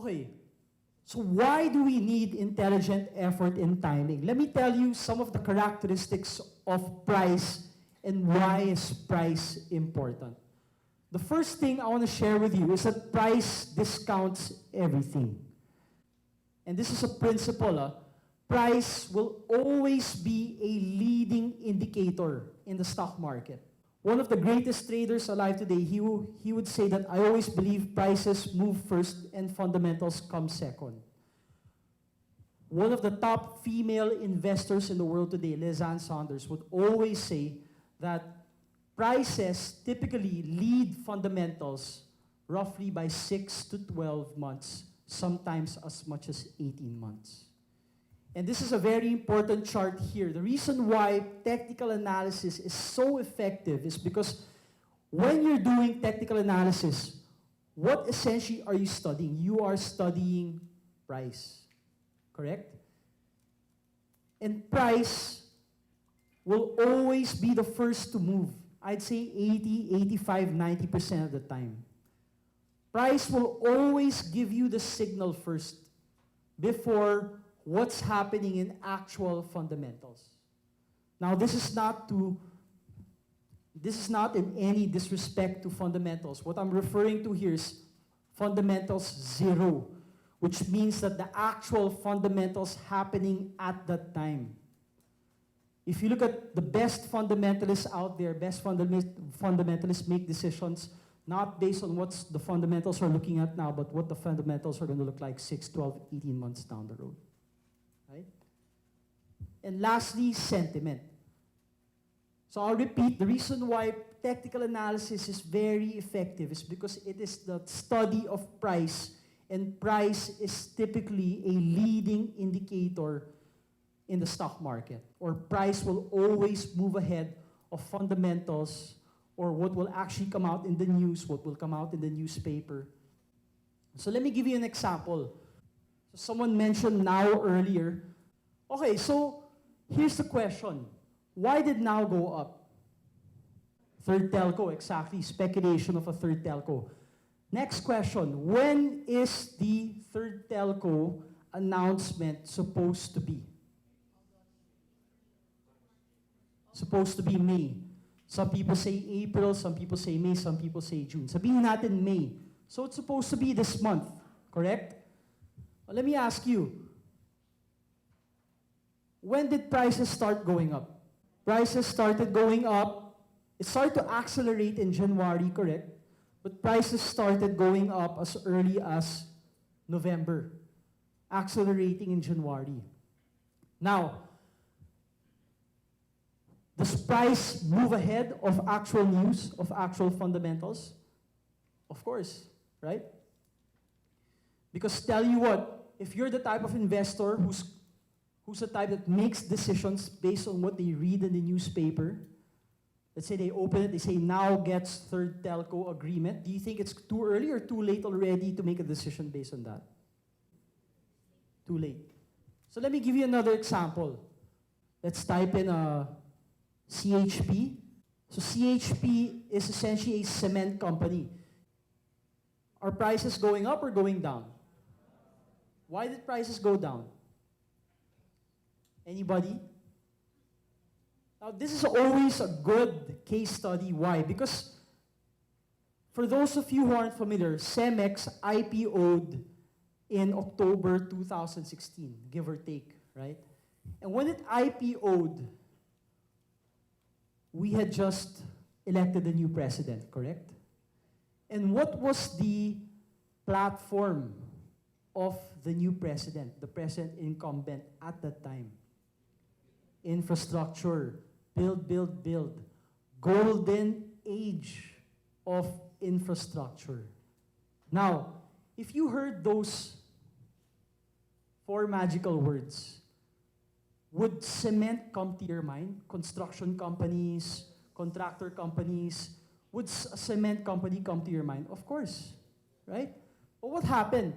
Okay, so why do we need intelligent effort in timing? Let me tell you some of the characteristics of price and why is price important. The first thing I want to share with you is that price discounts everything. And this is a principle. Price will always be a leading indicator in the stock market. One of the greatest traders alive today, he would say that I always believe prices move first and fundamentals come second. One of the top female investors in the world today, Lizanne Saunders, would always say that prices typically lead fundamentals roughly by 6 to 12 months, sometimes as much as 18 months. And this is a very important chart here. The reason why technical analysis is so effective is because when you're doing technical analysis, what essentially are you studying? You are studying price, correct? And price will always be the first to move. I'd say 80, 85, 90% of the time. Price will always give you the signal first before what's happening in actual fundamentals. Now, this is not in any disrespect to fundamentals. What I'm referring to here is fundamentals 0, which means that the actual fundamentals happening at that time. If you look at the best fundamentalists out there, best fundamentalists make decisions not based on what the fundamentals are looking at now, but what the fundamentals are going to look like 6, 12, 18 months down the road. Right? And lastly, sentiment. So I'll repeat, the reason why technical analysis is very effective is because it is the study of price, and price is typically a leading indicator in the stock market, or price will always move ahead of fundamentals or what will actually come out in the news, what will come out in the newspaper. So let me give you an example. So someone mentioned Now earlier. Okay, so here's the question. Why did Now go up? Third telco, exactly. Speculation of a third telco. Next question. When is the third telco announcement supposed to be? Supposed to be May. Some people say April, some people say May, some people say June. Sabihin natin May. So it's supposed to be this month, correct? Well, let me ask you, when did prices start going up? Prices started going up. It started to accelerate in January, correct? But prices started going up as early as November, accelerating in January. Now, does price move ahead of actual news, of actual fundamentals? Of course, right? Because tell you what, if you're the type of investor who's the type that makes decisions based on what they read in the newspaper, let's say they open it, they say Now gets third telco agreement, do you think it's too early or too late already to make a decision based on that? Too late. So let me give you another example. Let's type in CHP. So CHP is essentially a cement company. Are prices going up or going down? Why did prices go down? Anybody? Now, this is always a good case study. Why? Because for those of you who aren't familiar, Cemex IPO'd in October 2016, give or take, right? And when it IPO'd, we had just elected a new president, correct? And what was the platform of the new president, the president incumbent at that time? Infrastructure, build, build, build. Golden age of infrastructure. Now, if you heard those 4 magical words, would cement come to your mind? Construction companies, contractor companies. Would a cement company come to your mind? Of course, right? But what happened?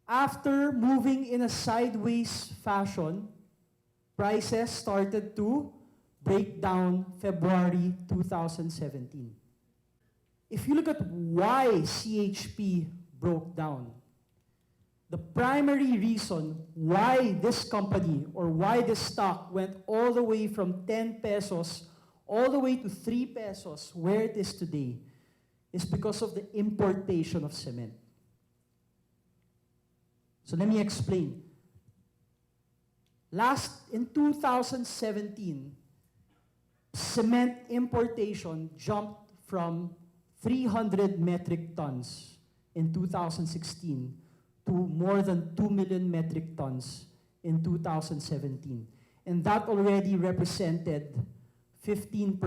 After moving in a sideways fashion, prices started to break down February 2017. If you look at why CHP broke down, the primary reason why this company or why this stock went all the way from 10 pesos all the way to 3 pesos, where it is today, is because of the importation of cement. So let me explain. In 2017, cement importation jumped from 300 metric tons in 2016 to more than 2 million metric tons in 2017. And that already represented 15%,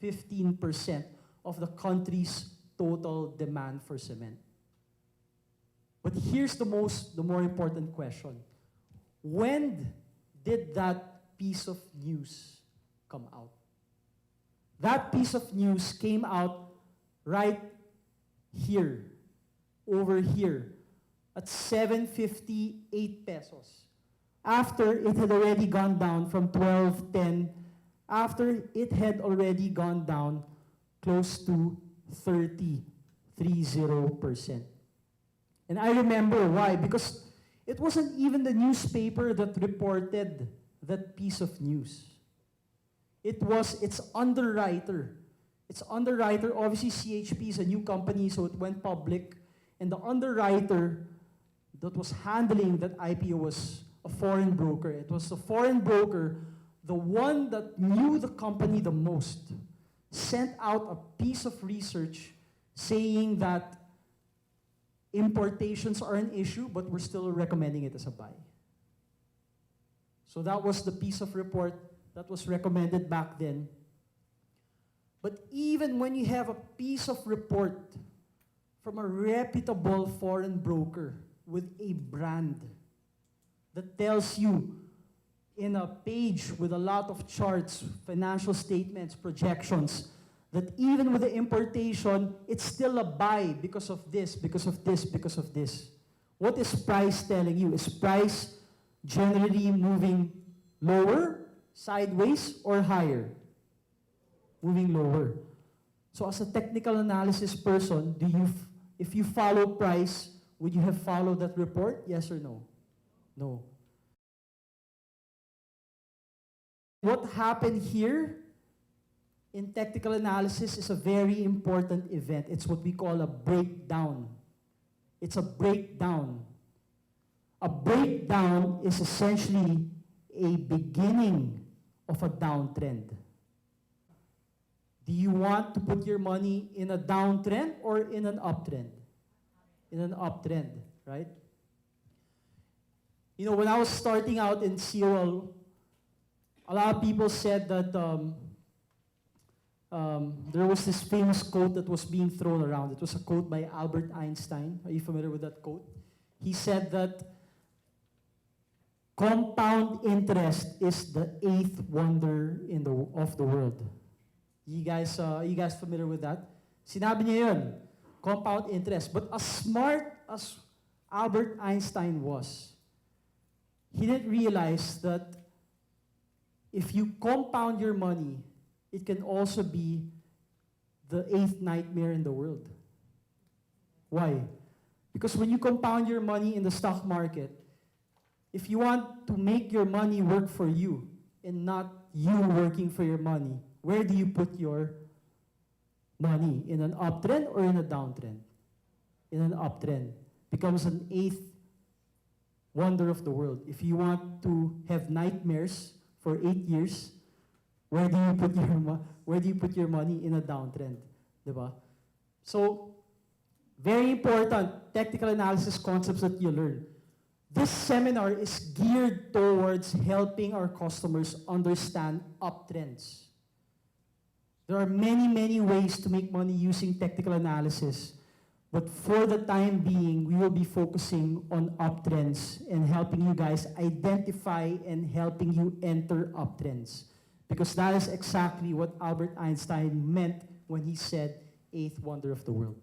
15% of the country's total demand for cement. But here's the more important question. When did that piece of news come out? That piece of news came out right here, over here, at 7.58 pesos. After it had already gone down from 12.10, after it had already gone down close to 30%. And I remember why, because it wasn't even the newspaper that reported that piece of news. It was its underwriter. Its underwriter, obviously CHP is a new company, so it went public. And the underwriter that was handling that IPO was a foreign broker. It was a foreign broker, the one that knew the company the most, sent out a piece of research saying that importations are an issue, but we're still recommending it as a buy. So that was the piece of report that was recommended back then. But even when you have a piece of report from a reputable foreign broker with a brand that tells you in a page with a lot of charts, financial statements, projections, that even with the importation, it's still a buy because of this, because of this, because of this. What is price telling you? Is price generally moving lower, sideways, or higher? Moving lower. So as a technical analysis person, if you follow price, would you have followed that report? Yes or no? No. What happened here in technical analysis is a very important event. It's what we call a breakdown. It's a breakdown. A breakdown is essentially a beginning of a downtrend. Do you want to put your money in a downtrend or in an uptrend? In an uptrend, right? You know, when I was starting out in COL, a lot of people said that there was this famous quote that was being thrown around. It was a quote by Albert Einstein. Are you familiar with that quote? He said that compound interest is the eighth wonder of the world. You guys familiar with that? Sinabi niya yun, compound interest. But as smart as Albert Einstein was, he didn't realize that if you compound your money, it can also be the eighth nightmare in the world. Why? Because when you compound your money in the stock market, if you want to make your money work for you and not you working for your money, where do you put your money? In an uptrend or in a downtrend? In an uptrend. Becomes an eighth wonder of the world. If you want to have nightmares for 8 years, where do you put your money? In a downtrend, diba? So, very important technical analysis concepts that you learn. This seminar is geared towards helping our customers understand uptrends. There are many, many ways to make money using technical analysis. But for the time being, we will be focusing on uptrends and helping you guys identify and helping you enter uptrends. Because that is exactly what Albert Einstein meant when he said, eighth wonder of the world.